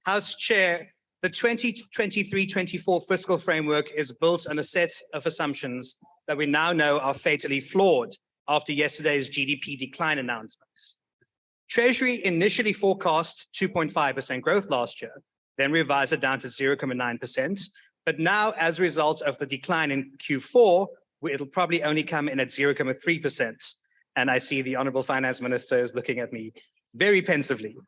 House Chair, the 2023-24 fiscal framework is built on a set of assumptions that we now know are fatally flawed after yesterday's GDP decline announcements. Treasury initially forecast 2.5% growth last year, then revised it down to 0.9%. But now, as a result of the decline in Q4, it'll probably only come in at 0.3%. And I see the Honorable Finance Minister is looking at me very pensively.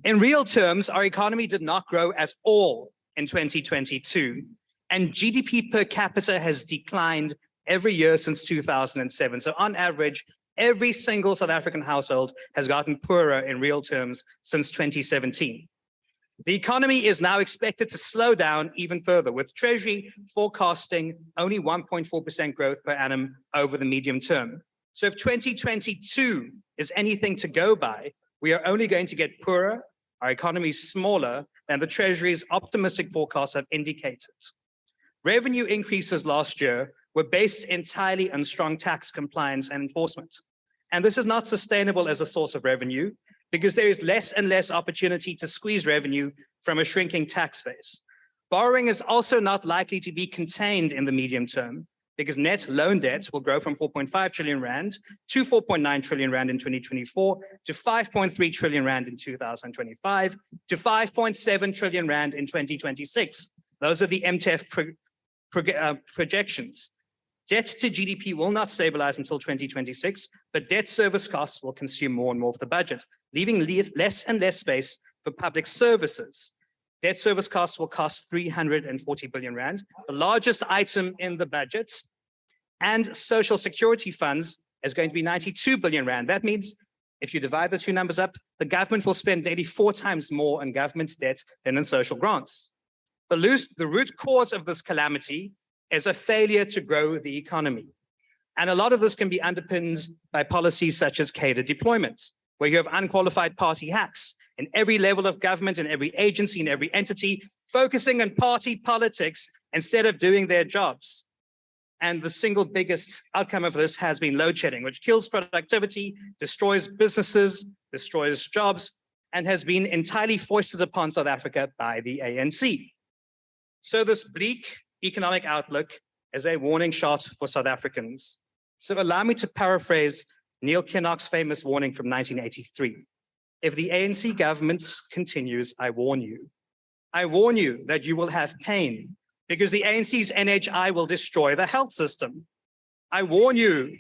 In real terms, our economy did not grow at all in 2022, and GDP per capita has declined every year since 2007. So on average, every single South African household has gotten poorer in real terms since 2017. The economy is now expected to slow down even further, with Treasury forecasting only 1.4% growth per annum over the medium term. So if 2022 is anything to go by, we are only going to get poorer, our economy is smaller than the Treasury's optimistic forecasts have indicated. Revenue increases last year were based entirely on strong tax compliance and enforcement. And this is not sustainable as a source of revenue because there is less and less opportunity to squeeze revenue from a shrinking tax base. Borrowing is also not likely to be contained in the medium term because net loan debt will grow from 4.5 trillion rand to 4.9 trillion rand in 2024, to 5.3 trillion rand in 2025, to 5.7 trillion rand in 2026. Those are the MTEF projections. Debt to GDP will not stabilize until 2026, but debt service costs will consume more and more of the budget, leaving less and less space for public services. Debt service costs will cost 340 billion rand, the largest item in the budget, and social security funds is going to be 92 billion rand. That means if you divide the two numbers up, the government will spend nearly 4 times more on government debt than in social grants. The root cause of this calamity is a failure to grow the economy. And a lot of this can be underpinned by policies such as cadre deployment, where you have unqualified party hacks in every level of government, in every agency, in every entity, focusing on party politics instead of doing their jobs. And the single biggest outcome of this has been load shedding, which kills productivity, destroys businesses, destroys jobs, and has been entirely foisted upon South Africa by the ANC. So this bleak economic outlook is a warning shot for South Africans. So allow me to paraphrase Neil Kinnock's famous warning from 1983. If the ANC government continues, I warn you. I warn you that you will have pain because the ANC's NHI will destroy the health system. I warn you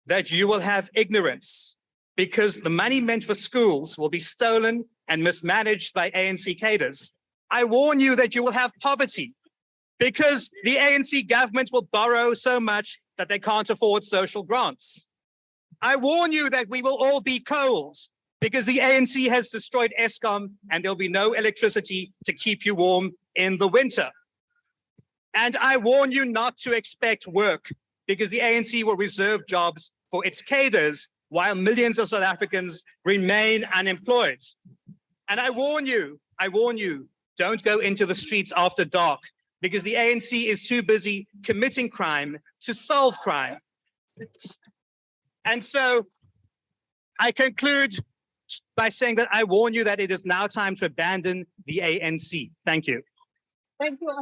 that you will have ignorance because the money meant for schools will be stolen and mismanaged by ANC cadres. I warn you that you will have poverty because the ANC government will borrow so much that they can't afford social grants. I warn you that we will all be cold because the ANC has destroyed Eskom and there'll be no electricity to keep you warm in the winter. And I warn you not to expect work because the ANC will reserve jobs for its cadres while millions of South Africans remain unemployed. And I warn you, don't go into the streets after dark because the ANC is too busy committing crime to solve crime. And so I conclude by saying that I warn you that it is now time to abandon the ANC. Thank you. Thank you.